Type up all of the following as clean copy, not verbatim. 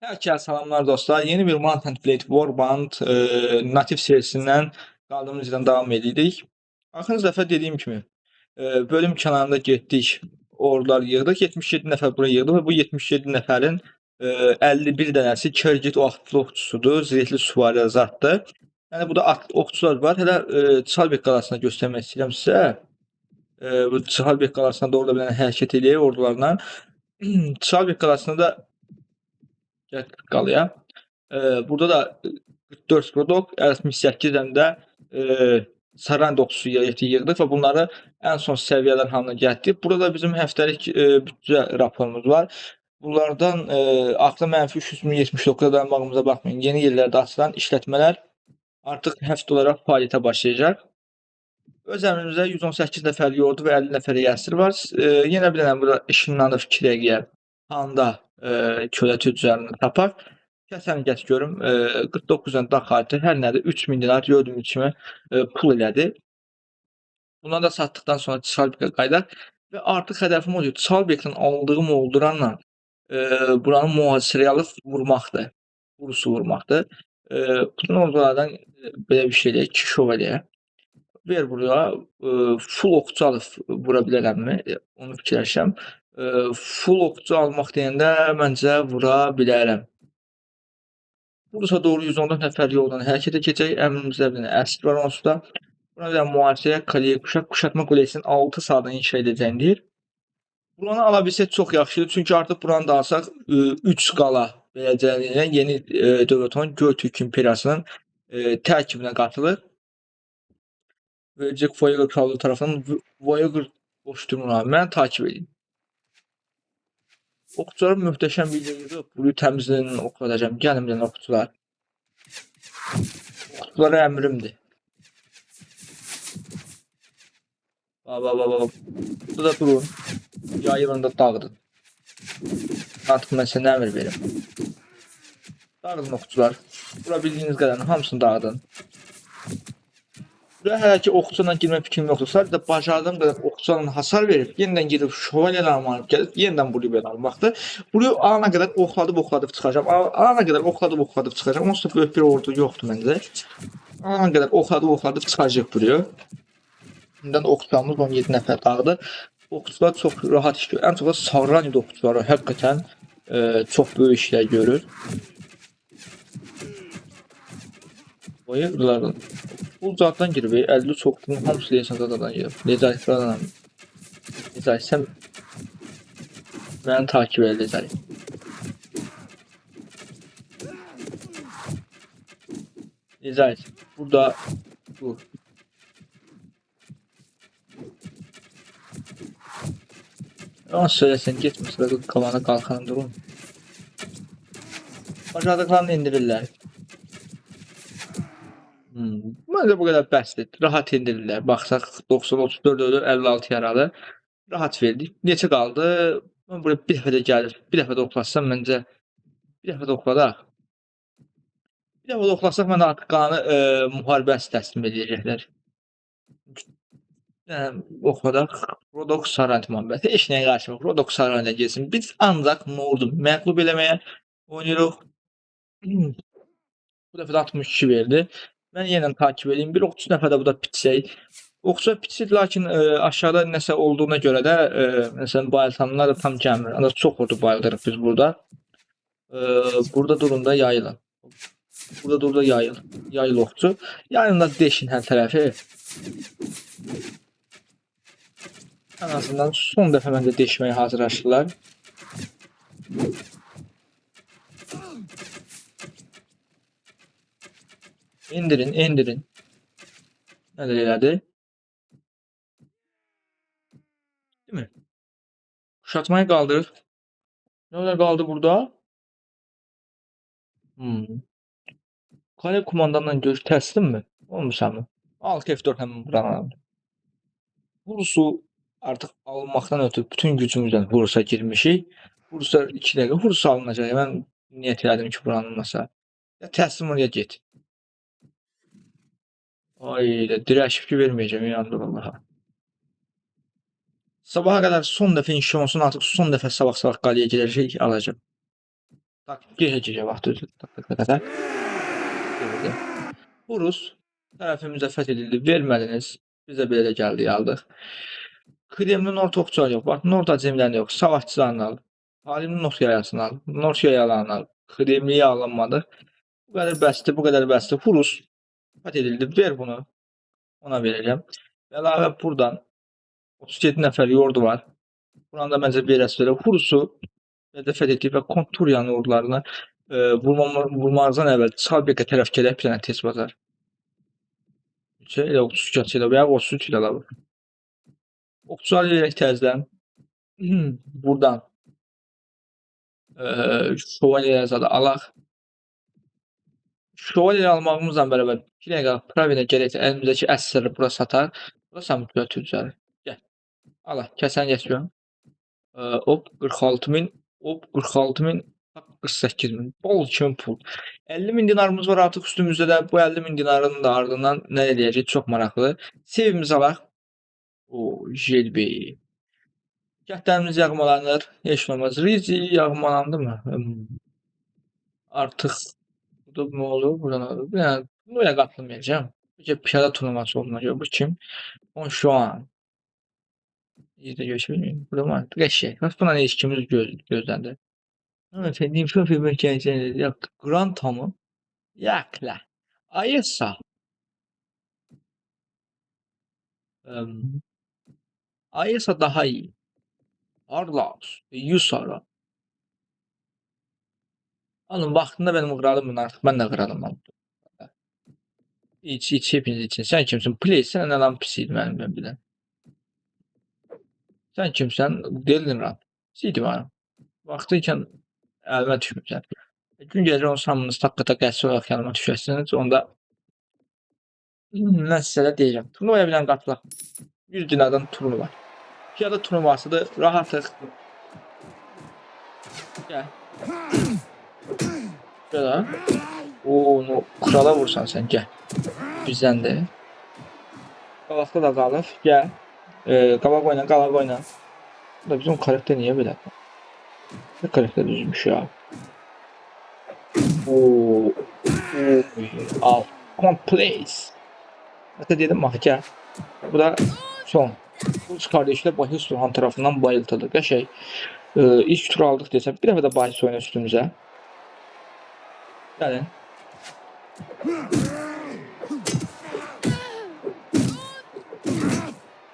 Herkese selamlar dostlar. Yeni bir Mount and Blade Warband natif serisinden kaldığımız yerden devam edirik. Axırıncı dəfə dediyim kimi bölüm kənarında getdik. Ordular yığdıq. 77 nəfər bura yığdı və bu 77 nəfərin 51 dənəsi Kergit o atlı okçusudur. Zirehli süvari zatdır. Yəni burada okçular var. Hələ Çalbek qalasına göstərmək istəyirəm sizə. Bu Çalbek qalasına doğru da bir dənə hərəkət eləyək ordularla. Çalbek qalasına da qalaya. Burada da 44 Rodok, 68 dənə də Saran dokusu yığdıq və bunları ən son səviyyələr halına gətirdik. Burada bizim həftəlik büdcə raporumuz var. Bunlardan artı mənfi 379 dayanmağımıza baxmayın. Yeni yerlərdə açılan işlətmələr artıq həftə olaraq fəaliyyətə başlayacaq. Öz əmrimizdə 118 nəfərlik ordu və 50 nəfərlik əsir var. Yenə bir dənə burada işinlanıb 2 dəqiqəyə Handa kölə tüccarını tapaq. Kəsəni gətir görüm. 49 dənə dağ xaritə hər nədir 3000 dinar gördüyünüz kimi pul elədi. Bunları da satdıqdan sonra Çalbekə qayıdaq və artıq hədəfim odur. Çalbekdən aldığım olduranla buranı mühasirəyə alıb vurmaqdır. Burusu vurmaqdır. Bütün ordulardan belə bir şey eləyək, 2 şov eləyək. Ver buraya full okçu alıb vura bilərəmmi? Onu fikirləşirəm. Full okçu almaq deyəndə məncə vura bilərəm. Bursa doğru 114 nəfər yoldan hərəkət edəcək. Əmrimizdə bir dənə əsir var onsuz da. Buna bir dənə mühasirəyə Kaleyi kuşatma kulesinin 6 saatdan inşa edəcəyini deyir. Buranı ala bilsək çox yaxşıdır. Çünki artıq buranı da alsaq 3 qala beləcəlinə yeni dövlət olan Göytürk İmperiyasının tərkibinə qatılır. Jack Voyager krallığı tarafından Voyager boş durumuna mən takip edin. Okçular möhtəşəm bir yığıb. Bunu təmizləyin, oxuyacağım. Gəlin bilən okçular. Okçulara əmrimdir. Bak. Burada durun. Yayını da dağıdın. Artıq mən sizə nə əmr verim. Dağıdın okçular. Bura bildiyiniz qədərini hamısını dağıdın. Buraya hələ ki okçuyla girmə fikrim yoxdur. Sadəcə bacardığım qədər okçuyla hasar verib, yenidən gedib şövalyelərimi alıb gəlib, yenidən buraya belə almaqdır. Buraya alana qədər oxladıb çıxacağam. Alana qədər oxladıb çıxacağam. Onsuz da böyük bir ordu yoxdur məndə. Alana qədər oxladıb çıxacaq buraya. İndi okçularımız 17 nəfər dağıdır. Okçular çox rahat iş görür. Ən çox da Sarranid okçuları həqiqətən çox böyük işlər görür. Voyager'ların bu zatdan girib 50 çoxluğun hamısı deyəsən zadadan girib. Necayətlərdən. Necayət sən məni takip elə Necayət. Necayət burada bu. Ama söyləsən getməsə kavana qalxan durun. Bacardıqlarını indirirlər. Məncə bu qədər bəsdir. Rahat indirirlər. Baxsaq 90-34 ölür, 56 yaralı. Rahat verdik. Neçə qaldı? Mən buraya bir dəfə də gəlir. Bir dəfə də oxlatsam məncə. Bir dəfə də oxladaq. Bir dəfə də oxlatsaq mən artıq qalanı müharibəsi təslim edəcəklər. Oxladaq. Rodok Sarant müharibəsi. Heç nəyə qarşı yox. Rodok Sarant'a gelsin. Biz ancaq Nord'u məğlub eləməyə oynayırıq. Bu dəfə də 62 verdi. Mən yenə takip edeyim. Bir 30 nəfər də bu da pitsək. Oxusa pitsik, lakin aşağıda nəsə olduğuna görə də məsələn bayıltanlar da tam gəlmir. Ancaq çox ordu bayıldırıq biz burada. Burada durun da yayılın. Burada dur da yayıl. Yayıl okçu. Yayında deşin hər tərəfi. En azından son dəfə məncə deşməyə hazırlaşdılar. İndirin. Nədir elədi? Değil mi? Kuşatmayı kaldırır. Ne kaldı burada? Kale kumandanla görüş təslim mi? Olmuşam mı? Alt F4 hemen buradan aldı. Bursu artıq alınmaqdan ötürü bütün gücümüzlə Bursa girmişik. Bursa 2 dəqiqə Bursa alınacaq. Mən niyyət elədim ki, buranın alınmasa. Ya təslim oraya get. Ay, dirəşib ki verməyəcəm yandı vallaha. Sabaha qədər son dəfə inşa olsun, artıq son dəfə sabah qalaya gedəcək, alacağım. Gecə vaxtı kadar. Urus tərəfimizə fəth edildi. Vermədiniz. Bizə belə də gəldi, aldıq. Kremlin orta yok. Bak Nord acemlərini yok. Savaşçılarını al. Halimli Nord yayasını al. Nord yayalarını al. Kremliyi alınmadı. Bu kadar bəsdir, bu kadar bəsdir. Urus fəth edildi. Ver bunu. Ona vereceğim. Əlavə buradan 37 nəfər yordu var. Buranın da məncə bir əsvələ. Hurusu fəth etdik və Konturiyanın ordularına vurmazdan əvvəl Salbekə tərəf gedək bir dənə tez bazar. Elə 33 ilə veya 33 ilə alır. Okçular verək təzdən. Buradan şövalyeyə zadı alaq. Şövalyeyə almağımızla bərabər 2 dəqiqə Pravinə gələksə əlimizdəki əsrləri bura satar. Bura samutluya tüccarı. Gəl. Alaq. Kəsən geçiyorum. Hop 46.000. Hop 46.000. 48.000. Bol kimi pul. 50.000 dinarımız var artıq üstümüzdə də. Bu 50.000 dinarın da ardından nə edəcək? Çox maraqlı. Sevimizi alaq. O Jelbi. Kəndlərimiz yağmalanır. Heç olmaz. Rizi yağmalandı mı? Artıq bu ne olur? Buradan olur. Yani buraya katılmayacağım. Bir piyada turnuvası olduğuna göre bu kim? On şu an. İzle görüşelim. Burada var. Geçecek. Bak buna ne ilişkimiz gözlendi. Efendim şu film hikayesini yaptık. Granta mı? Yakla. Ayesa. Ayesa daha iyi. Arlaus. Yusara. Alın vaxtında benim kralımın artık. Ben de kralım. İç hepiniz için. Sen kimsin? Play sen adam pisiydi benim ben bilen. Sen kimsen? Delin rap. Siydi bana. Vaxtıyken əlimə düşmüsən. Gün gecə onun hamınız taqqa qəsri olaraq yanıma düşəsiniz. Onda mən sizə də deyəcəm. Turnuvaya bilən qatılaq. 100 dinardan turnuva. Piyada turnuvasıdır. Rahatıq. Gəl. Burada. Onu krala vursan sən, gəl. Bizdəndir. Qabaqda da qalır. Gəl. Qabaq oyna, qabaq oyna. Bu da bizim karakter niyə belə? Ne karakter düzmüş ya. Oo. Al. Complace. Hatta dedim bak gel. Bu da son. Kılıç kardeşiyle Bahis Turhan tarafından bayıltıldı. Şey, ilk tur aldık desem bir defa da Bahis oyna üstümüze. Gelin.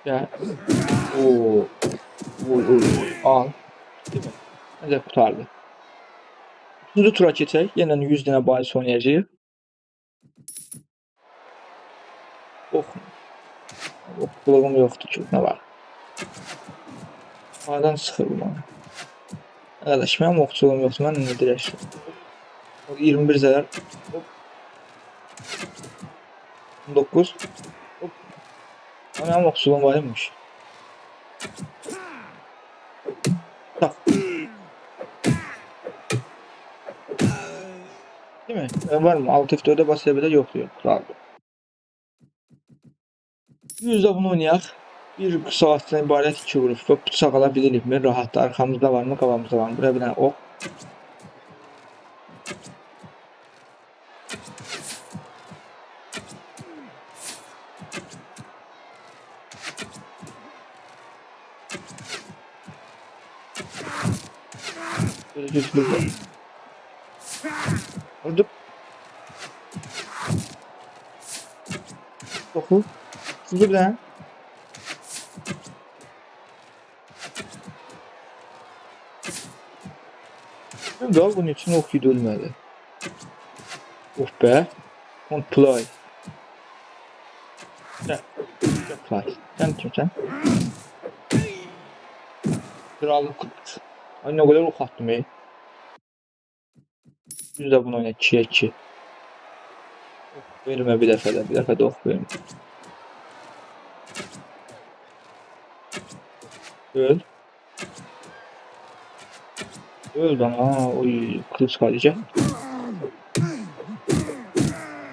Gel. Oo. Al. Değil mi? Bence kurtardı. Üçüncü tura geçək. Yeniden 100 dənə Bahis oynayacağıq. Oh. Oh, bulağım yoktu ki. Ne var? A'dan sıxır bana. Arkadaş benim okçuluğum yoktu. Ben ne direşim? 21 zələr. Hop. 19. Hop. Benim okçuluğum varmış. Tak. Değil mi? Var mı? Alt F4'e basabilir yok diyor. Kuraldı. Yüzde bunu oynayaq. Bir savaşdan ibarət 2 vuruş və bıçaq ala bilirikmi? Rahat. Arxamızda varmı? Qabağımızda varmı? Buraya bir dənə ok. Böyle güçlü var. Vurdum. Oku. Hızlı bir dənə. Daha bunun için ok yedi ölmedi. Oh be. Play. Gel. Play. Sen kimsən? Krallık kılıç. Ay ne kadar ok attım ey. Biz de bunu oyna 2'ye 2. Ok verme bir dəfə bir dəfə də ok verme. Öl. Öl bana. Oy kılıç kalacak.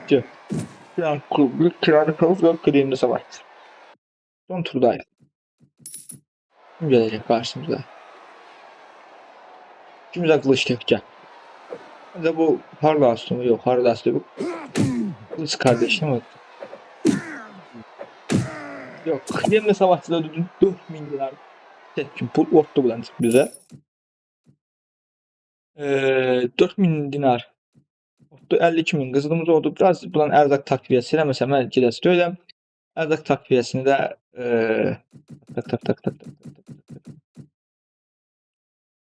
Gel. Kiralı kılıç ve kıdemli savaş. Son turdayız. Kim gelecek karşımıza? Kimse kılıç tek gel. Bence bu Hardast mı? Yok, Hardast değil bu. Kılıç kardeşi mi? Yok, Kıdemli Savaşçılar 4000 dinar tek gün pul orta bulan bize. 4000 dinar. Orta 52 bin kızılımız oldu. Biraz bulan erzak takviyesiyle mesela ben gidesi öyle. Erzak takviyesini de tak tak tak tak tak tak tak.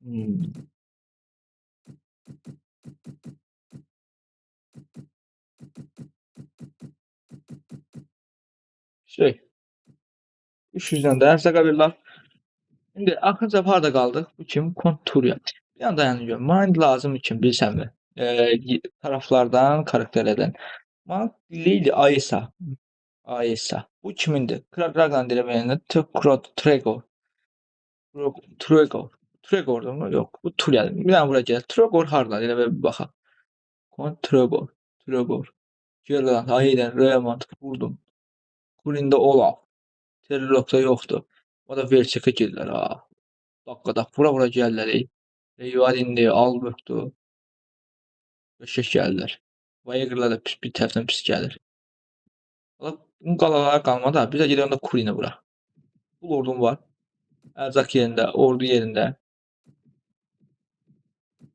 Hmm. Şey, 300'den de erzak alırlar. Şimdi axırıncı harda qaldıq? Bu kim? Konturiya. Bir an dayanıyorum. Mind lazım için bilsəm mi? Taraflardan, karakterlerden. Mana Lady Aisa. Aisa. Bu kimindir? Ragnar dileməyəndə Trego. Trego. Tregor'dur mu? Yok. Bu Tulyadır. Bir dənə bura gəl. Tregor hardadır? Elə bir baxaq. Tregor. Tregor. Geralt, Aiden, Raymond, Vurdum. Kulinde Olaf. Terrorokda yoxdur. O da Velçekə gedirlər ha. Dakikada vura gəlirlər. Eyvah indi Albert'du. Qəşəng gəlirlər. Vayegırlar da pis, bir tərəfdən pis gəlir. Valla bunun qalalara qalmadı ha. Biz də gedək onda Kurinə bura. Bu ordum var. Ərzaq yerində, ordu yerində.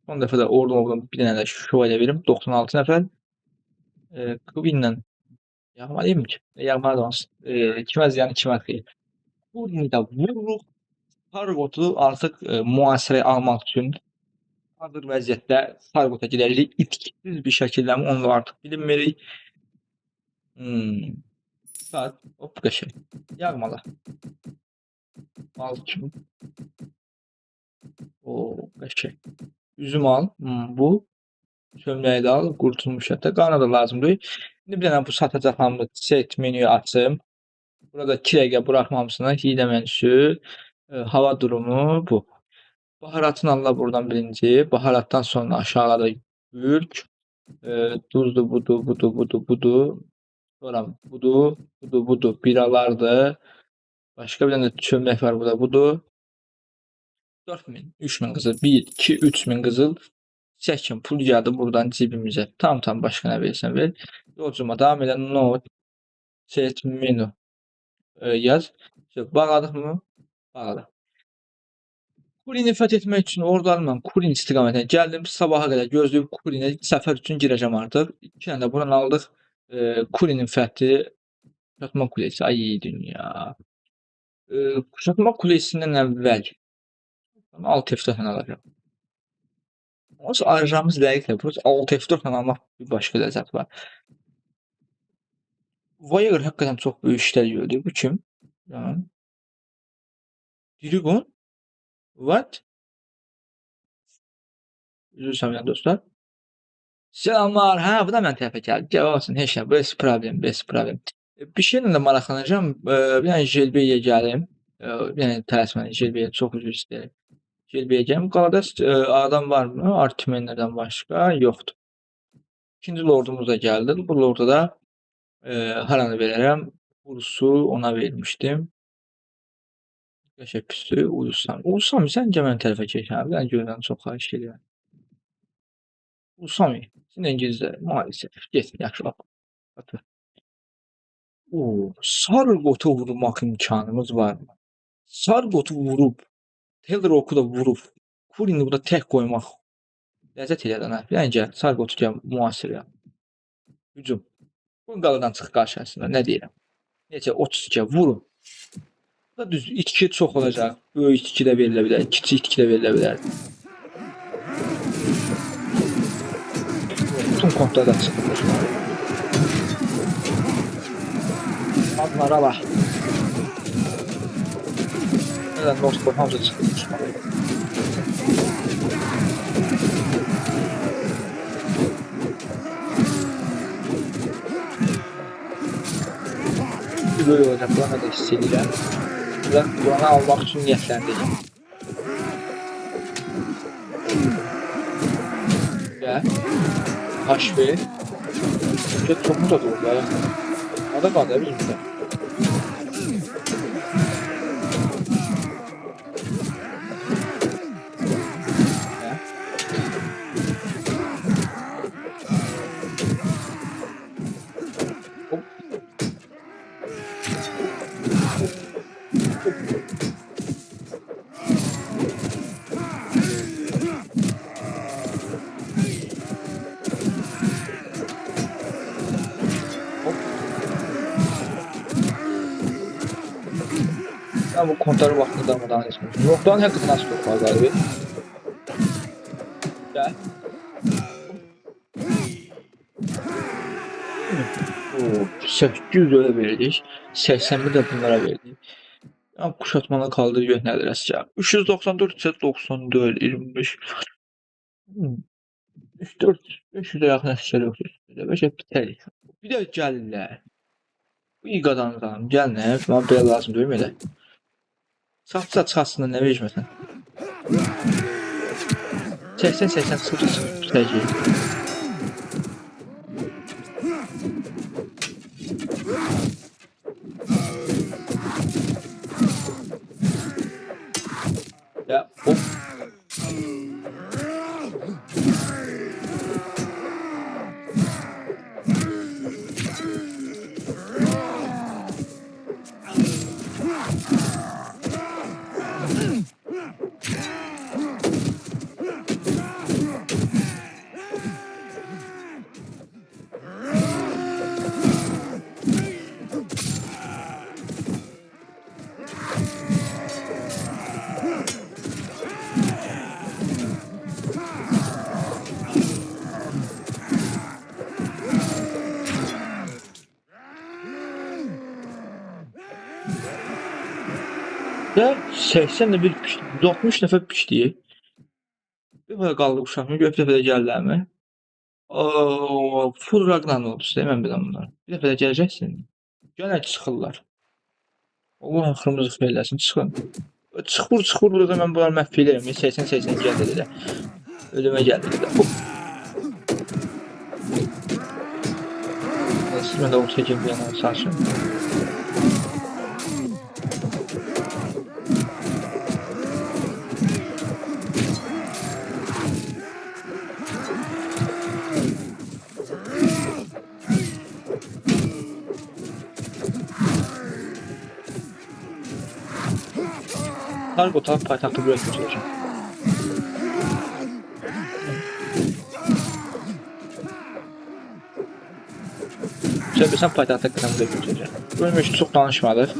Son dəfə də ordum bir dənə də şövalyə verim. 96 nəfər. Queen'lə yağmalıyım ki. Yağmalı olsun. Kimə ziyanı kimə xeyir. Kurin'i də vururuq. Fargotu artıq mühasirəyə almaq üçün hazır vəziyyətdə Fargota gedərik. İtkisiz bir şəkildə onu artıq bilinmirik. Saat hop qəşəng. Yağmalı. Al kimi. O qəşəng. Üzüm al. Bu. Çömləyi də al. Qurtulmuş hətta. Qana da lazımdır. İndi bir dənə bu satacaq hamı set menüyü açım. Burada 2 dəqiqə buraxmamısına hiylə menüsü. Hava durumu bu. Baharatını Allah buradan birinci. Baharattan sonra aşağıda gürk. Duzdu budur. Sonra budur. Biralardır. Başka bir tane çömlek var burada. Budur. 4000, 3000 qızıl. 1, 2, 3000 qızıl. Çəkin. Pul gəldi buradan cibimizə. Tam başqa nə versən ver. Yolcuma davam edən note. Set menü. Yaz. Bağladıq mı? Bağladıq. Kurin'i fethetmek için ordularla Kurin istikametine geldim. Sabaha kadar gözleyip Kurin'e sefer için gireceğim artık. 2 tane de buradan aldık. Kurin'in fethi. Kuşatma Kulesi. Ay dünya. Kuşatma Kulesi'nden evvel. 6 F4'lə alacağım. Oysa ayıracağımız dəqiqlə. Burası 6 F4'lə almaq bir başqa ləzzət var. Voyager hakikaten çok büyük işler gördü. Bu kim? Yani. Dirigon? What? Üzülsəm ya dostlar. Selamlar. Ha, bu da mən tərəfə gəldi. Gəl olsun, heç nə. Best problem, best problem. Bir şeylə də maraqlanacağım. Bir dənə Jelbeyə gəlim. Bir dənə tələsməyin Jelbeyə çox üzr istəyirəm. Jelbeyə gəlim. Qalada adam varmı? Artimenlərdən başqa yoxdur. İkinci lordumuz da gəldi. Bu lorda da haranı verərəm? Ursu ona vermişdim. Qəşəng püstü. Ulusam. Ulusam sən gəl mənim tərəfə keç. Bir dənə görürəm, çox xahiş edirəm. Ulusam. Sizin İngilizcə maalesef. Get, yaxşı bax. Atı. Sargotu vurmaq imkanımız var mı? Sargotu vurub, Telrok'u da vurub, Kurin'i burada tək qoymaq ləzzət elədən ha. Bir dənə gəl, Sargotu gəl mühasirəyə. Hücum. Bugün qaladan çıx qarşısına, nə deyirəm? Necə 32 vurun. Bu da düz itki çox olacaq. Böyük itki də verilə bilər, kiçik itki də verilə bilər. Bütün kontlarda çıxılır. Adlara bax. Nədən Northport hamısı çıxılmış. Bir böyük olacaq, buna da hiss edirəm. Buranı almaq üçün niyyətləndik. Gəl. HP. Çoxmu da doğru ya. Ada qaldı bizimdə. Mən bu kontları vaxtında darmadağın etmişəm. Notların həqiqətən az çox var qalibi. Gəl. O 800 öyle verdik. 80'i de bunlara verdik. Ya kuşatmalı kaldı yok nedir aşağı. 394 ise 94 25. 3-4 500'e yakın aşağı yok. Beşe biter. Bir de gelirler. Bu iyi kazanacağım. Gel ne? Bana böyle lazım değil mi öyle? Satsa çıxasında ne verməsən. 80-80 sıfır sıfır bitəcək. Ya hop. Ya 80 de bir pişdi. 160 nəfər pişdi. Bir belə qaldı uşağımı görüb bir dəfə də gəlirlər mi? Full Ragnar oldu sizə mən biləm bunları. Bir dəfə də gələcəksin. Yenə çıxırlar. Allah axırımızı xeyir eləsin, çıxın. Çıxır burada mən bunları məhv eləyirəm. 80-80 gəldi də. Ölümə gəldi də. Siz mən də o çəkim bir yana sarsın. Kargo taraf paytaxtı buraya götürəcəm. Söylesem paytaxta qıram buraya götürəcəm. Ölmüş çox danışmadıq.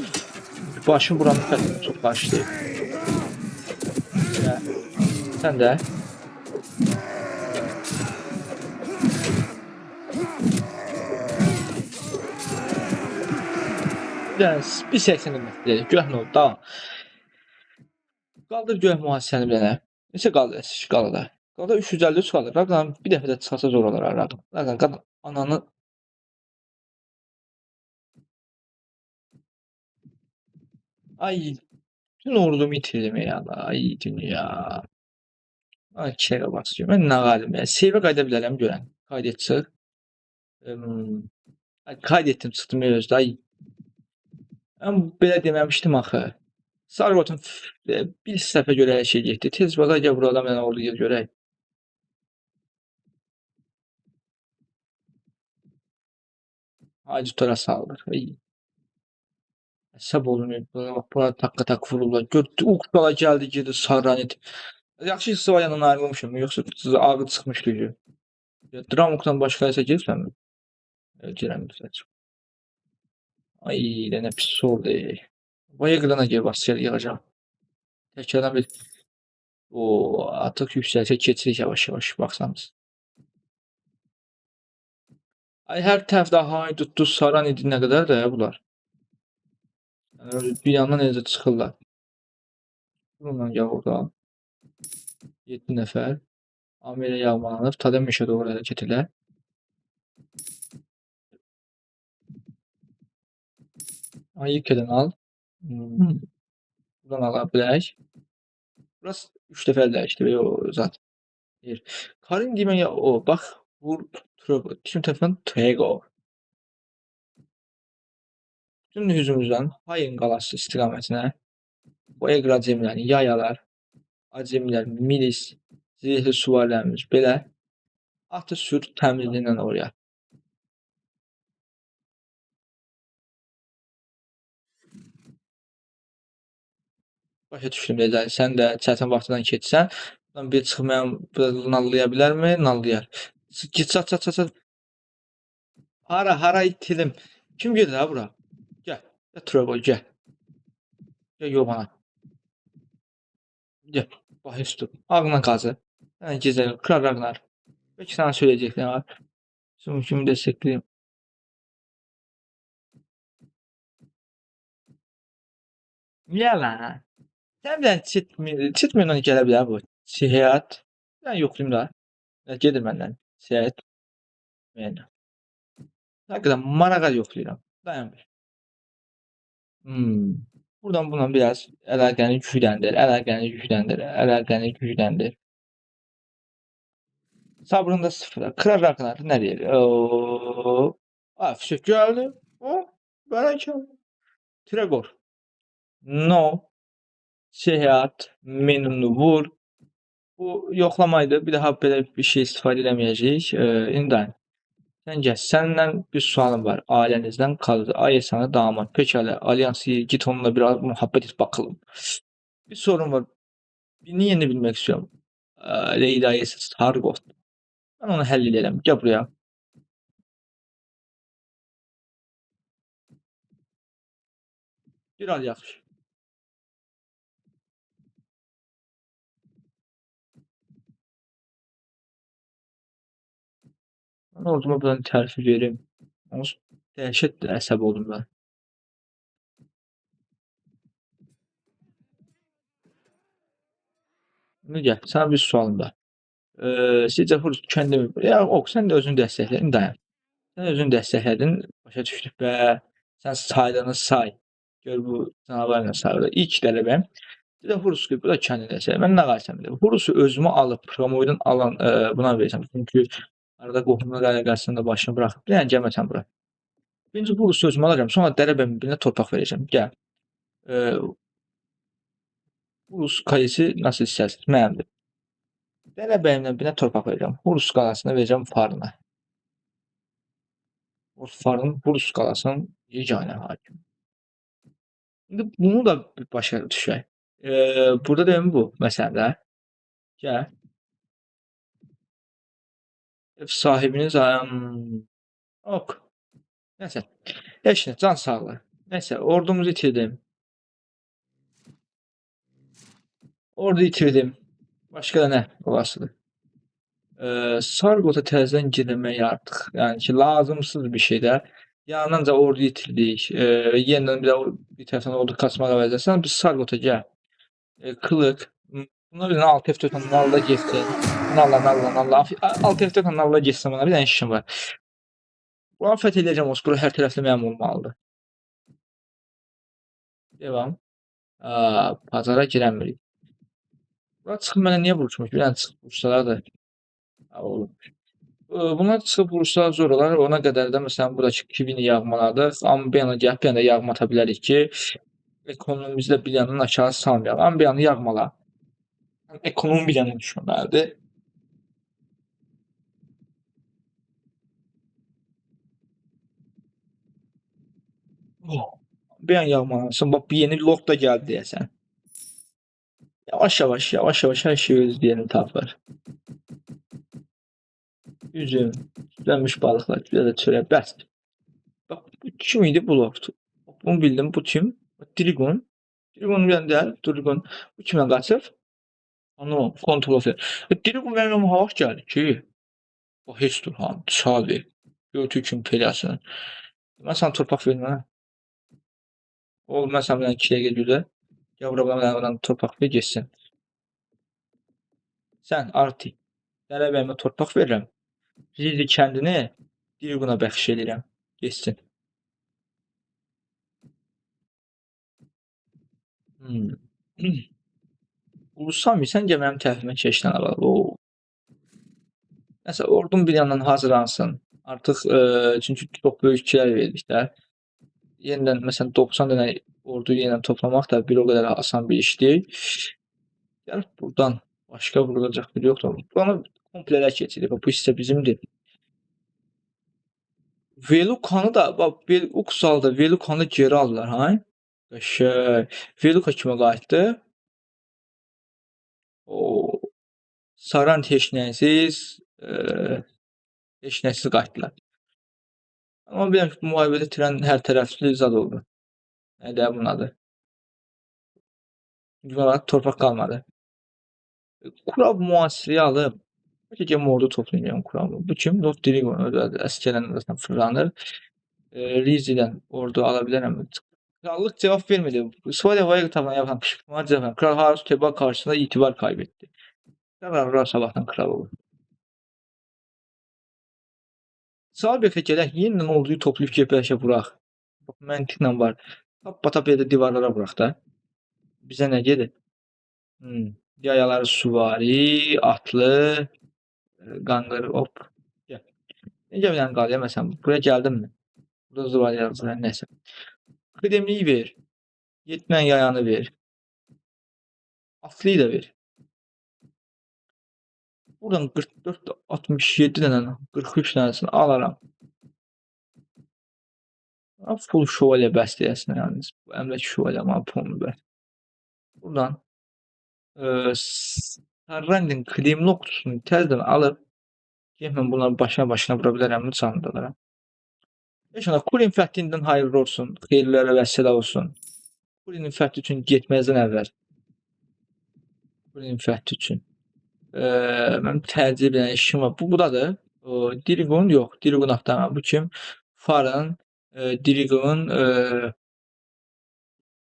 Başım buranın fəthində çox başlayıb. Sən də. Yəni, bir 80 demək. Görək nə oldu da. Qaldır görək mühasisəni bir dənə. Neçə qaldı qalada? Qalada 353 qalır. Raqam bir dəfə də çıxasa zor olar raqam. Raqam ananı ay bütün ordumu itirdim ya. Ay dünya. Ay kişiyə basıyorum. Mən nə qalim ya. Save qayda bilərəm görən. Qayd et çıx. Qayd etdim çıxdım özdə. Ay. Mən belə deməmişdim axı. Sargotun bir səfə görə hər şey getdi. Tez baza gəl buradan mənə ordu gel görək. Acıtora saldır. Ay. Əsəb olmuyor. Buna takka tak vururlar. Gör, Uqdala gəldi girdi Sarranit. Yaxşı ki Svayandan ayrılmışım. Yoxsa ağı çıxmış gücü. Dramukdan başqa isə girsən mi? Girəmirsən. Ay, nə pis oldu. Vaya qılana gel basacaq yığacaq. Təkərdən bir artıq yüksəlsə keçirik yavaş-yavaş baxsanız. Ay hər tərəfdə haydutdu, saran idi nə qədər də bunlar. Bir yandan necə çıxırlar. Bununla gəl oradan. 7 nəfər. Amele yağmalanıb, Tademişə doğru hərəkət elə. Ayıkədən al. Buradan ala bilək. Burası 3 dəfə dəyişdi və o zat. Karin demək ya o, bax, vur, Tüm tərəfindən Tego. Bütün hücumcuların Hayin qalası istiqamətinə bu Eqra cemləri, yayalar, acemilər, milis, zirehli süvarilərimiz belə atı sür təmizliyindən oraya. Başa düşdüm Recai. Sən də çətin vaxtdan keçsən, buradan bir çıxmayan nallaya bilərmi? Nallayar. Git çat. Hara itilim. Kim gedir ha bura? Gəl. Gəl Trogo gəl. Ya yobana. Ya bahistir. Ağlına qazı. Yəni gecə Kral Ragnar. Peki sana söyleyecek ne var? Şimdi kimi destekleyeyim. Yalan. Sen bir çitmiyorsun gelebilir bu. Seyahat. Ben yokluyum da. Ya gelir benden. Seyahat. Yani. Hakikaten marağa yoxlayıram. Dayan bir. Hmm. Buradan buna biraz əlaqəni gücləndir, əlaqəni gücləndir, əlaqəni gücləndir. Sabrında sıfıra. Kral Ragnar nə deyir? Oo. Fişək gəldi. O. Bərəkəm. Tregor. No. Seyahat. Menunu vur. Bu yoxlamaydı. Bir daha belə bir şey istifadə eləməyəcəyik. İndi sən gəl. Səndən bir sualım var. Ailənizdən qaldı. Ay sana damat. Pekala. Alyansı git onunla biraz muhabbet et bakalım. Bir sorun var. Birini yeni bilmek istiyorum. Leyla Yesis Targot. Ben onu həll edərəm. Gəl buraya. Bir al yaxşı. Mən orduma buradan tərif verim. Onsuz dəhşət əsəb oldum mən. İndi gəl. Sana bir sualım var. Sizcə Hurus kəndimi? Ya ox, sən də özünü dəstəklədin, dayan. Sən özünü dəstəklədin, başa düşdük və sən saydığını say. Gör bu canavar ilə sayılır. İlk qələbəm. Bir də Hurus bu da kəndi dəstəklər. Mən nə qaysam dedim. Hurusu özümə alıb promoydan alan buna verəcəm. Çünki arada qohumlar əlaqəsində başını buraxıb. Bir dənə gəlməsən bura. Birinci Hurusu özümə alacağım. Sonra dərəbəmin birine torpaq verəcəm. Gəl. Ee, Urus kalesi nasıl istersiniz? Mənimdir. Dərəbəyimlə birine torpaq verəcəm. Urus qalasını verəcəm Farına. O Farın Urus qalasının yeganə hakimi. İndi bunu da bir başa düşək. Burada demin bu məsələdə. Gəl. Ev sahibiniz ok. Nəysə. Heç nə, can sağlığı. Nəysə, ordumuzu itirdim. Ordu itirdim. Başqa da nə olasıdır? Sargot'a təzədən girmək artıq yəni ki, lazımsız bir şey də. Yanınca ordu itirdik. Yenidən bir tərəfdən ordu kasmaq əvəzinə biz Sargot'a gəl. Kılıq. Buna bir dənə alt F4 nalla getsin. Nalla nalla nalla. Alt F4 nalla getsin buna. Bir dənə işim var. Buranı fəth edəcəm olsa, bura hər tərəfli mənim olmalıdır. Devam. Pazara girəmirik. Bura çıxıb mənə niyə vuruşmuş? Bir dənə çıxıb vursalar da. Oğlum. Buna çıxıb vursalar zor olar. Ona qədər də məsələn buradakı Kivini yağmaladıq. Amma bir yana gəlib bir yana yağma ata bilərik ki, ekonomimizi də bir yandan aşağı salmayalım. Amma bir yanı yağmala. Ekonomi bir yana düşməməlidir. Oh, bir an yağmalansın. Bak bir yeni log da geldi deyəsən. Yavaş yavaş, yavaş yavaş her şey öz yerini tapır. Üzüm, süzülmüş balıqlar, bir də çörək, bəsdir. Bak bu kim idi? Bu lordtu. Bunu bildim. Bu kim? Drigon. Drigon bir deyil. Drigon. Bu kimə qaçır? Ano, kontrol edir. Drigon mənim hava gəldi ki, o heç dur ha, Çavi. Götü kim peləsin. Mən sana torpaq verməm. Oğlum mən sana bir dənə 2 dəqiqə gülə. Gəl bura bana oradan torpaq ver geçsin. Sən Arti. Dərəbəyimə torpaq verirəm. Riri kəndini Dirguna bəxş edirəm. Geçsin. Hmm. Ulusami sən gəl mənim təhvilimə keçdən əvvəl. Oo. Nəsə ordum bir yandan hazırlansın. Artıq çünki çox böyük itkilər verdik də. Yenidən məsələn 90 dənə ordu yeniden toplamaq da bir o qədər asan bir iş deyil. Gəl buradan başqa vurulacaq biri yoxdur. Buranı komple ələ keçirik. Bu hissə bizimdir. Velukanı da bax Uxalda Velukanı geri aldılar ha. Qəşəng. Veluka kimə qayıtdı? O Saran heç nəysiz, heç nəysiz qayıtdılar. Amma bir müharibədə itirən hər tərəfli zad oldu. Nədir bunun adı? Divarlarda torpaq qalmadı. Kurab mühasirəyə alıb bəlkə gəm ordu toplayacağam Kurabı. Bu kim? Lord Drigon özədir. Əsgərlərin arasından fırlanır. Rizidən ordu ala bilərəm. Krallıq cevap vermedi. Svaya Vayık tavan yapan kışkırtmalar cevap. Kral Harus Teba karşısında itibar kaybetti. Tekrar sabahtan kral olur. Sabek'e gələk yeniden orduyu toplayıb cəbhələşə vuraq. Bax, məntiqlə var. Tap-batap yerdə divarlara vuraq da. Bizə nə gedir? Yayaları süvari, atlı, qanqır, hop. Gəl. Necə bilən qalaya məsələn, buraya gəldim mi? Burada süvari yazılır, nəsə. Kıdemliyi ver. Yetmən yayanı ver. Atlıyı da ver. Buradan 44, 67 dənə, 43 dənəsini alaram. Full şövalye bəsdir əslində yalnız. Bu əmrək şövalye ama pulunu bəs. Buradan Sarrandin kıdemli okçusunu təzədən alıb mən bunların başına vura bilərəm canlılara. İnşallah Kurin fəthindən hayırlı olsun. Xeyirlərə vəsələ olsun. Kurinin fəthi üçün getməzdən əvvəl. Kurinin fəthi üçün. Mən tərcih edən işim var. Bu budadır. Dirigon yox. Dirigon axtarmam. Bu kim? Farın. Dirigon.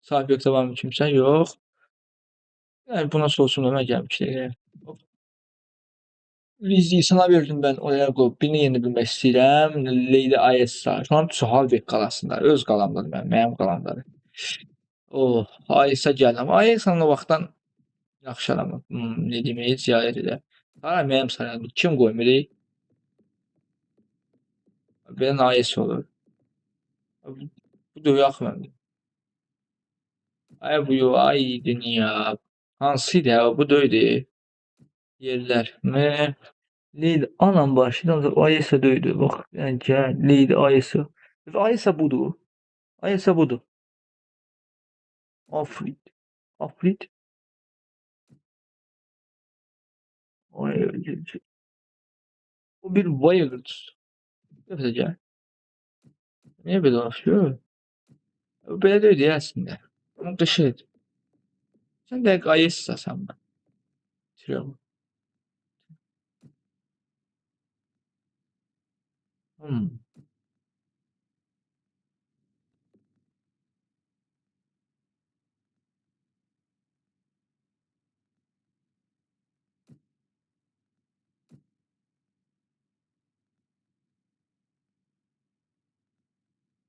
Sahib yoxsa var mı kimsə? Yox. Yani buna sorsun Ömer gəlmişdir. Riziyi sana verdim ben oraya qoyub. Birini yeni bilmək istəyirəm. Leydi Ayesa. Şu an Suhalbek qalasında. Öz qalamdadır mənim qalamdadır. Oh, Ayesa gələm. Ayesanın o vaxtdan yaxşı adamı. Ne deməyi ziyarət edər. Hara mənim sayılır. Kim qoymuyor? Benim Ayesa olur. Bu dövək mənim. Ay bu yo, ay dünya. Hansıydı ya? Bu döydü. Yerler. Ne? Leydi anam başından da Ayesa döydü. Bak bence Leydi Ayesa. Ayesa budur. Ayesa budur. Afrit. Afrit. Ay, o bir Wild. Yapacak. Niye böyle başlıyor? Böyle döydü ya aslında. Ama dışı. Sen de Ayesa sen ben. Bitiriyorum.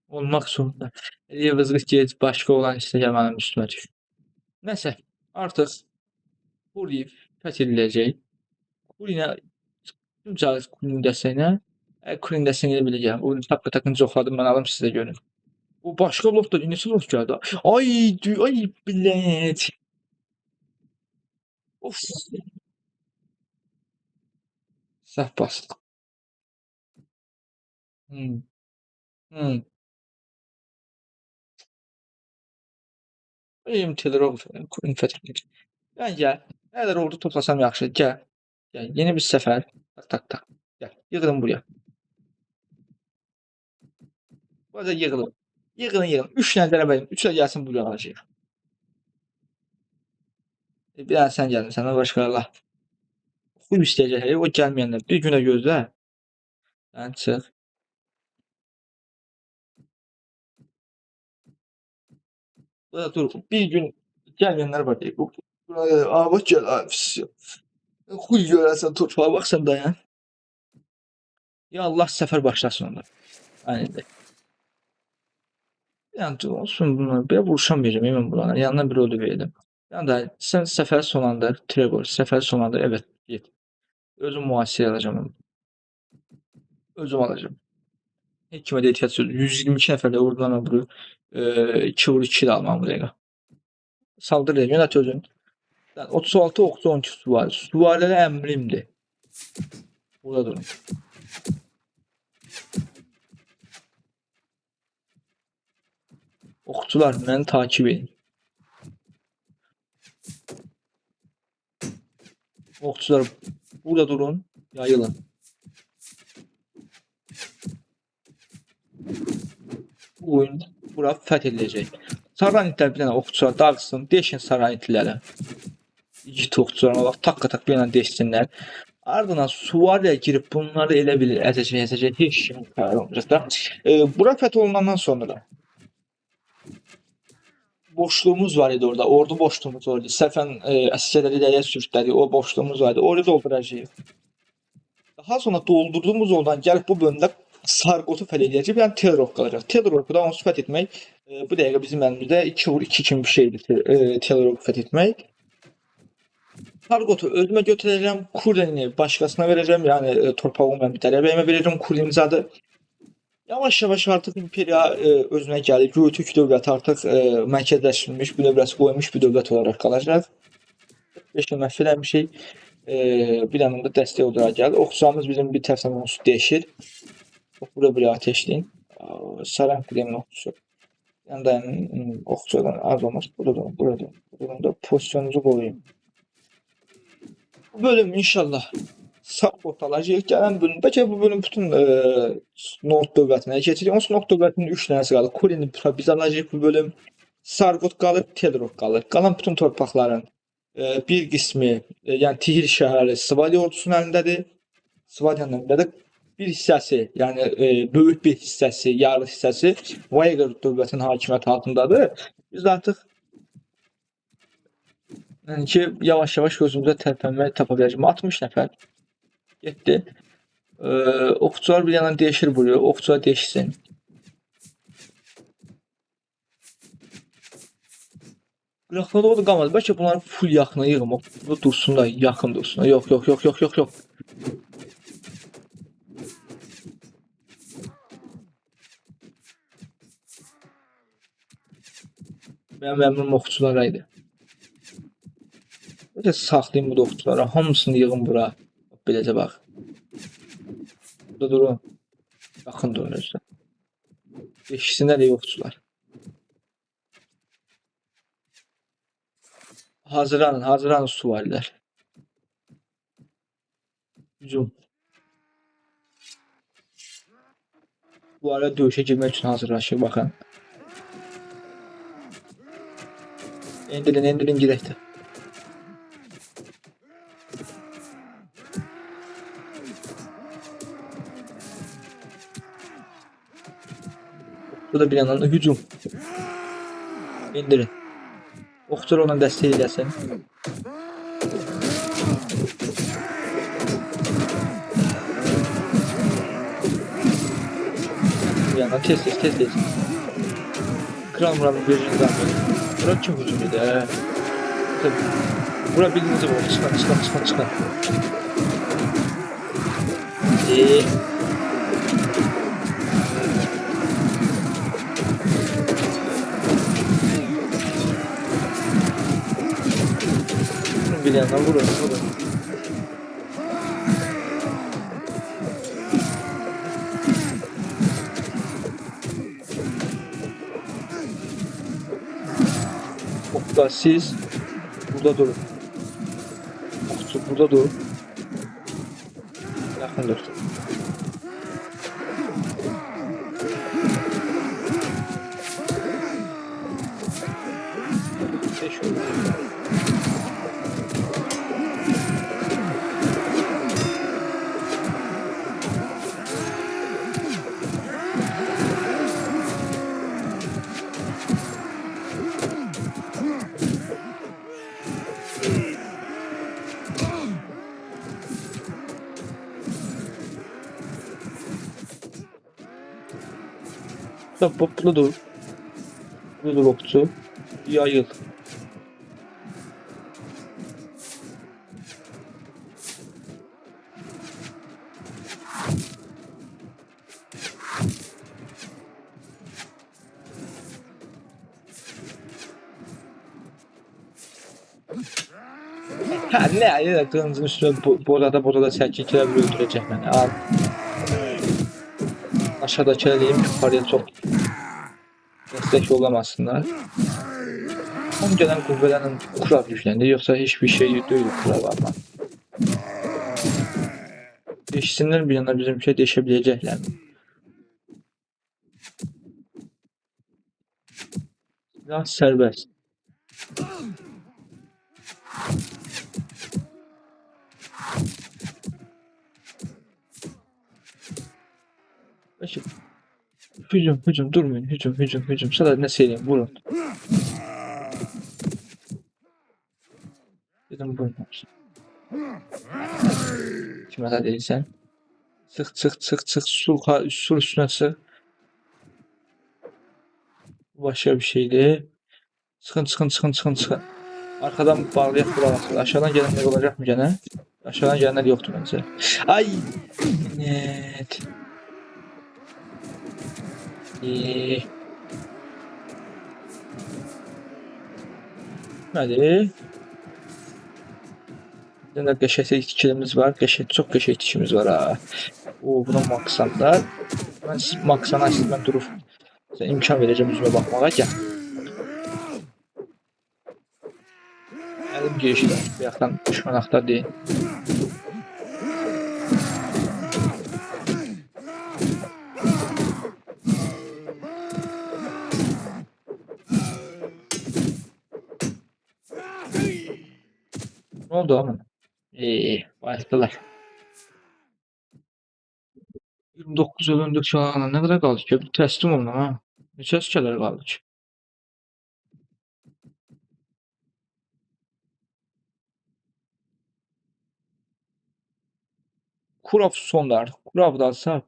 Olmak zorunda. Yıldızlık geç başka olan işte gelmenin üstüne düşür. Neyse artık Huriyev fethediləcək. Huriyə Tuncayız Kulin dəstəyinə. Kulin dəstəyini biləcəm. O takın çoxladım ben alım sizə görün. O başka lot da neçə lot gəldi? Ay blət. Of. Səhv bastım. Hmm. Hmm. Teler oldu. Kulin fethediləcək. Gel gel. Ne kadar ordu toplasam yaxşı. Gel. Gel. Yeni bir sefer. Tak. Gel. Yığılın buraya. Burada yığılın. Yığılın. 3 tane dərəbəyim. 3 də gəlsin buraya alacaq. Bir dənə sən gəldin. Səndən başqa Allah. Xub istəyəcək. O gəlməyənlər. Bir günə gözlə. Sən çıx. Burada dur. Bir gün gəlməyənlər var deyək. Buraya bak gəl. Xuy görərsən torpağa baxsan dayan. Ya Allah səfər başlasın onlar. Aynı. Yani olsun bunlar. Bir vuruşam vereceğim emin bunlara. Yanına bir ödü verelim. Yani da sen sefer sonlandır. Trevor sefer sonlandır. Evet. Git. Özüm muhasebe alacağım onu. Özüm alacağım. Heç kimə də ehtiyac yoxdur. 122 nəfərlə ordularla vuruyor. 2 vur 2 də almam bu dəqiqə. Saldır dedim. Yönət özün. 36 okçu 12 süvari. Süvarilərə əmrimdir. Burada durun. Okçular məni takip edin. Okçular burada durun. Yayılın. Bu oyun bura fəth ediləcək. Saranitlər bir dənə oxçular dağılsın, deşin saranitləri. İgid oxçularına bax, tak-tak bir dənə deşsinlər. Ardından suvariyə girib bunları elə bilir, əzəcək, heç kim qərar olmayacaq da. Bura fəth olunandan sonra boşluğumuz var idi orada, ordu boşluğumuz var idi. Sərfən əsgərləri irəliyə sürüklədik, o boşluğumuz var idi, orayı dolduracağıq. Daha sonra doldurduğumuz oradan gəlib bu bölümdə Sarqotu fəth edəcək, yəni Telrok qalacaq. Telroku da onsuz fəth etmək, bu dəqiqə bizim əlimizdə 2 vur 2 kimi bir şeydir Telroku fəth etmək. Sarqotu özümə götürəcəm, Kurini başqasına verəcəm, yəni torpaq olmayan bir dərəbəyimə verəcəm, Kurinzadı. Yavaş-yavaş artıq imperiya özünə gəlir. Göytürk dövləti artıq mərkəzləşdirilmiş, bir dövlət qoymuş bir dövlət olaraq qalacaq. 5 il məhv eləmişik. Bir yandan da dəstək olaraq gəlir. Oxçularımız bizim bir tərəfdən onsuz dəyişir. Bura ateşləyin. Saran Kulemin oxçusu. Yəni oxçulardan az olmaz. Burada da pozisyonunuzu qoruyun. Bu bölüm inşallah Sarqot alacaq. Gələn bölüm, bəlkə bu bölüm bütün Nord dövlətinə keçəcək. Onsuz Nord dövlətinin 3 dənəsi qalır. Kurini biz alacaq bu bölüm. Sarqot qalır, Telrok qalır. Qalan bütün torpaqların bir qismi, yəni Tihir şəhəri Svali ordusunun əlindədir. Svaliyanın əlindədir. Bir hissəsi, yəni böyük bir hissəsi, yarı hissəsi Vaygar dövlətinin hakimiyyəti altındadır. Biz artıq yəni ki, yavaş-yavaş gözümüzə tərpənmək tapa biləcəyik. 60 nəfər getdi. Oxçular bir yandan dəyişir buraya. Oxçular dəyişsin. Qıraqlarda o da qalmadı. Bəlkə bunları full yaxına yığım. Bu dursunlar, yaxın dursunlar. Yox. Mənim əmrim oxçulara idi. Bəlkə saxlayayım bu da oxçulara. Hamısını yığım bura. Beləcə bax. Burada durun. Yaxın durun özlə. Eşitsinlər oxçular. Hazırlanın suvarilər. Hücum. Bu arada döyüşə girmək üçün hazırlaşır, baxın. Endirin girək də. Burada bir yandan da hücum. İndirin. Oxçular ona dəstək eləsin. Bir yandan tez. Kral Murad'ın birinci zamı. Bura kim hücum edir? Bura birinci oldu. Çıxın. Bir yandan vurun. Okta siz burada durun. Okçu burada durun. Yakın dur. Burada dur. Burada dur okçu. Yayıl. Ha ne ya kılıncın üstüne burada çəkiklər öldürəcək məni. Al. Aşağıdakı eləyim yuxarıya çox dəstək yollamasınlar. Tam gələn qüvvələrin Kurav yükləndi, yoxsa heç bir şey deyil Kurav ama. Deşsinlər bir yana bizim şey deşə biləcəklər. Silah serbest. Peki. Hücum, hücum, durmayın. Hücum, hücum, hücum. Sadece ne söyleyeyim, vurun. Dedim vurun. Kime hata değilsen. Sık, sık, sık, sık. Sur üstüne sık. Bu başka bir şeydi. Sıkın, sıkın, sıkın, sıkın, sıkın. Arkadan bağlayak bulamazsın. Aşağıdan gelenler olacak mı gene? Aşağıdan gelenler yoktu bence. Ay! Evet. İyi. Hadi. Yine qəşəng tikilimiz var. Çok qəşəng tikimiz var ha. O buna maksanlar. Ben maksana siz ben durup size imkan vereceğim yüzüme bakmağa. Gel. Elim girişler. Bir yaxdan düşman axtar deyin. Ne oldu ama? Bayıldılar. 29 ölündük şu an. Ne kadar kaldı ki? Bir teslim olun ha. Neçə əsgərlər qaldı ki? Kurov sonlar. Kurovdansa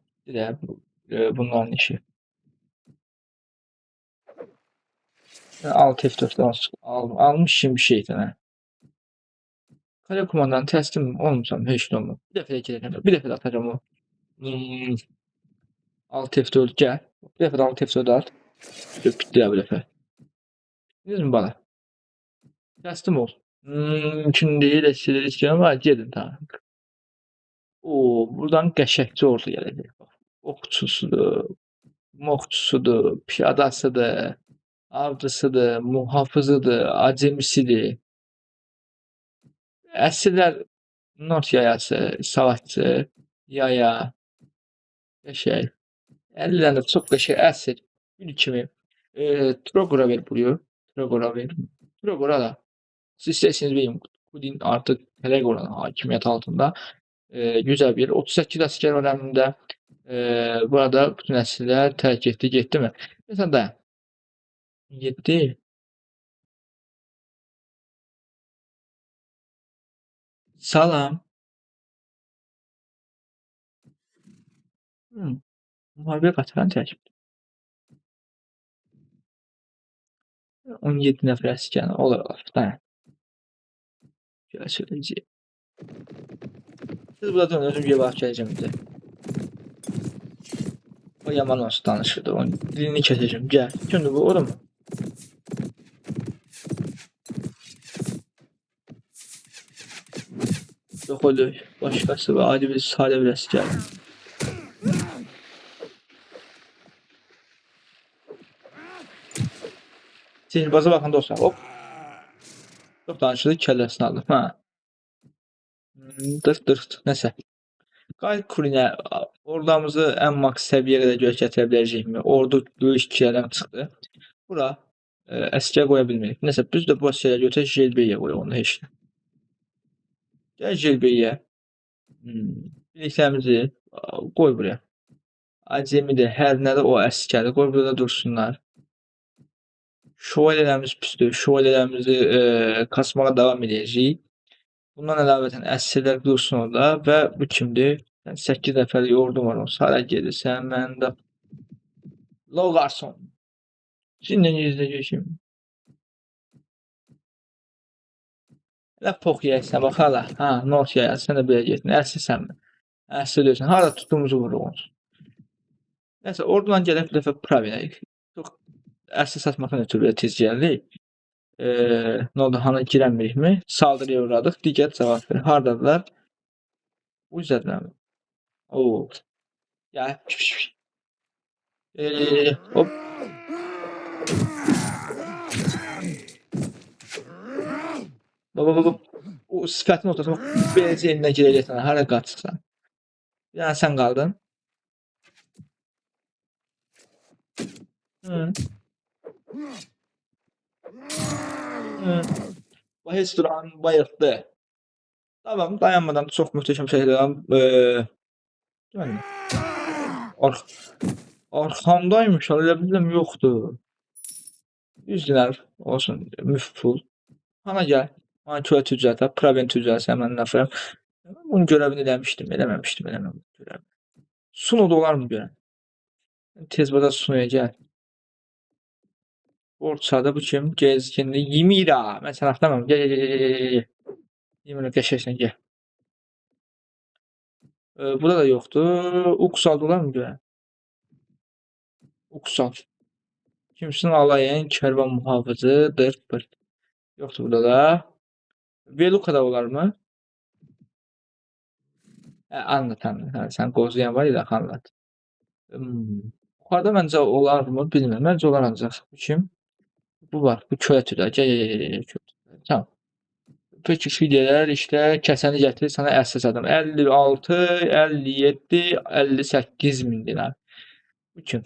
bunların işi. 6 F4'den almışım bir şeyden ha. Kale kumandan teslim olmasam hiç ne olmaz. Bir dəfə də girəcəm. Bir dəfə də atacağım o. 6 F4 gəl. Bir dəfə də 6 F4 at. Bitdi bir dəfə. Bildiniz mi bana? Teslim ol. Şimdi de size istiyorum ama gelin tamam. Oo, buradan qəşəngçi ordu gələcək. Okçusudur, moqçusudur, piyadasıdır, avcısıdır, muhafızıdır, acemisidir. Əsirlər not yayası, savaşçı, yaya, qəşəng. 50 dənə çox qəşəng əsir. Gül kimi. Trogora ver buyur. Trogora ver. Trogora da. Siz istərsiniz benim Kudin artıq Telegor'un hakimiyyəti altında. Güzel bir 38 asker var əmrində. Burada bütün əsirlər tərk etdi, getdimi? Məsələn dayan. 7. Salam. Müharibə qatıran tərk. 17 nəfər əsgər olur olar. Dayan. Gəl söyləyəcəyim. Siz burada dönün, özüm cavab gələcəm indi. O yaman olsun danışırdı. Onun dilini kesəcəm. Gəl. Kimdir bu? O da mı? Yox öyle. Başqası və adi bir sadə bir əsgər. Sihirbazı baxın dostlar. Hop. Çox danışırdı. Kəlləsini aldım. Ha. Dırk dırk. Nəsə. Qayıt Kurinə. Ordamızı ən maks səviyyəyə qədər göz gətirə biləcəkmi? Ordu döyüş kişilərdən çıxdı. Bura əsgər qoya bilmirik. Nəsə biz də bu əsgərləri götürək Jelbeyə qoyaq onda heç nə. Gəl Jelbeyə. Birliklərimizi qoy buraya. Acemidir, hər nədir o əsgəri qoy burada dursunlar. Şövalyelərimiz pisdir. Şövalyelərimizi kasmağa davam edəcəyik. Bundan əlavətən əsirlər dursun orada və bu kimdir? 8 nəfərlik ordum var. Hara gedirsən? Məndə Logarson. Şimdi izləyəcəyim. Elə pox yeyəksən bax hala. Ha, not yeyəksən. Sən də belə getdin. Əsirsən mi? Əsir deyirsən. Hara tutduğumuzu vururuq onu. Nəysə, ordudan gələk bir dəfə Pravinəyik. Çox əsir satmaqdan ötürü belə tez gəldik. Ne oldu? Hana girəmirik mi? Saldırıya uğradıq. Digər cavab ver. Hardadılar? Bu üzərinə mi? Oo. Ya. Hop. Baba baba. O sifətin ortasına bax. Beləcə elinə girəcəksən. Hara qaçırsan? Bir dənə sən qaldın. Hı. Hı. Heç duran bayıltdı. Tamam, dayanmadan çox möhtəşəm şəkildə demədim. Arx arxamdaymış, elə bilirəm yoxdur. 100 dinar olsun, müf pul. Ana gəl, mənə kölə tüccarı, Proven tüccarısı həmin nəfərəm. Bunun görəvini eləməmişdim görəvini. Suno da olarmı görən? Tez baza Sunoya gəl. Borçada bu kim? Gezginli Yemira. Mən səni axtarmam. Gəl. Yemira qəşəngsən gəl. Burada da yoxdur. Uksal da olarmı görən? Uksal. Kimsin alayın? Kərvan muhafızıdır. Yoxdur burada da. Velukada olarmı? Anlat. Hə, sən qozlayan var ya, anlat. Yuxarıda məncə olarmı bilmirəm. Məncə olar ancaq. Bu kim? Bu var. Bu kölə tüccarı. Gəl. Tamam. Peki filyələr işte kəsəni gətir sana əsas adam. 56, 57, 58 min dinar. Bu kim?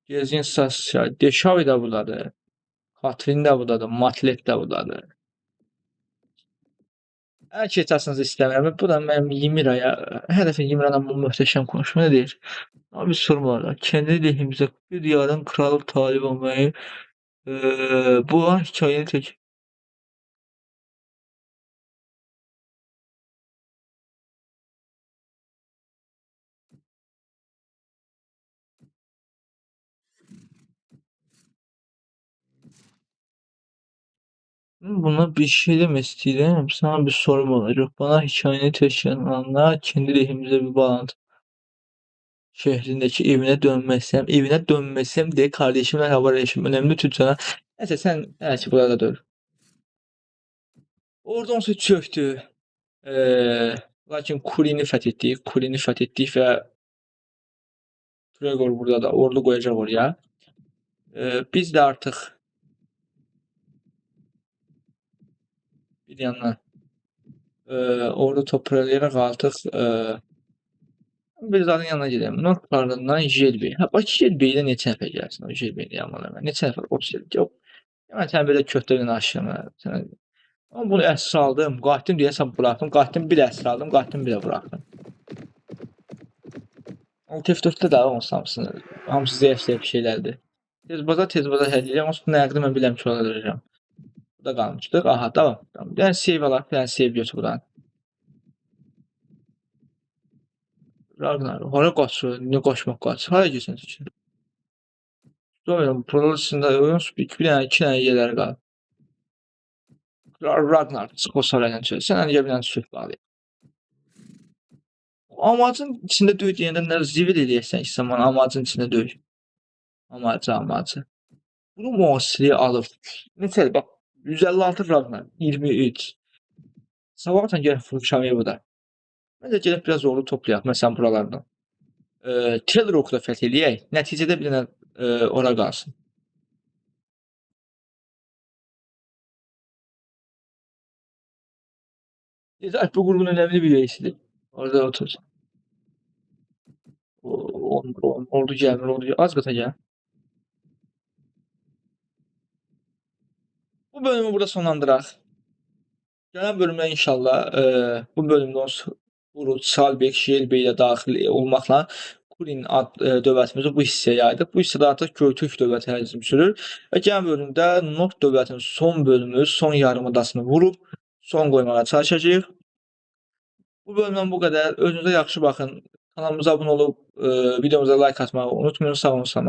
Gezgin Sasya. Deşavi də buradadır. Katrin də buradadır. Matlet də buradadır. Hər keçəsinizi istəmirəm. Bu da mənim Yemiraya. Hər dəfə Yemira'dan bu möhtəşəm konuşma nə deyir? Abi sorma. Kendi lehimize bir diyarın kralı talip olmayı bu an hikayeni tek. Buna bir şey demek istedim. Sana bir sorum olacak. Bana hikayeni taşıyanlarla kendi lehimize bir bağlantı. Şehrindeki evine dönmesem diye kardeşimle haberleşim. Önemli tüccara. Neyse sen her şey burada dur. Oradan sonra çöktü. Lakin Kurin'i fethettik ve Gregor burada da ordu koyacak oraya. Biz de artık bir yandan ordu toparlayarak artık bir zaten yanına gidelim. Northlarından Jelbey. Ha bak Jelbey'de neçə nəfər gəlsin o Jelbey'in yanına. Neçə nəfər obsed yox. Hemen sen böyle köftənin aşığına. Ama bunu əsir aldım. Qaçdım deyəsən buraxdım. Qaçdım bir əsir aldım. Qaçdım bir də buraxdım. Alt F4'də də olsa hamısı zəif şeylərdir. Tez baza hədiyyə. Onsuz nəqdi mən biləm ki, öldürəcəm. Bu da qalmışdır. Aha, tamam. Bir dənə save alaq, bir dənə save götür buradan. Ragnar, hara qaçır? Niyə qaçmaq qaçır? Hara girsən üçün? Bilmirəm, Prolos'unda bir dənə, iki dənə yerləri qalıb. Ragnar, çıx o saraydan çıxır. Sən əliyə bir dənə sülh bağlayır. Amacın içində döy deyəndə nə zivil eləyəsən ki, sən bana amacın içində döy. Amacı. Bunu mühasirəyə alıb. Neçədir? Bax, 156 Ragnar, 23. Sabahtan gəlib Furşamiyə bu da. Məncə gəlib biraz ordu toplayaq, məsələn buralardan. Telroku da fəth eləyək. Nəticədə bir dənə ora qalsın. Alp bu grubun önemli bir üyesidir. Orada otur. Ordu gelmiyor. Az kata gel. Bu bölümü burada sonlandıraq. Gələn bölümdə inşallah bu bölümdə Urut, Salbek, Jelbey ilə daxil olmaqla Kurin dövlətimizi bu hissəyə yaydıq. Bu hissədə artıq Göytürk dövləti həcm sürür və gələn bölümdə Nord dövlətinin son bölümü, son yarımadasını vurub son qoymağa çalışacağıq. Bu bölümdən bu qədər. Özünüzə yaxşı baxın. Kanalımıza abunə olub videomuza like atmağı unutmayın. Sağ olun, salamat.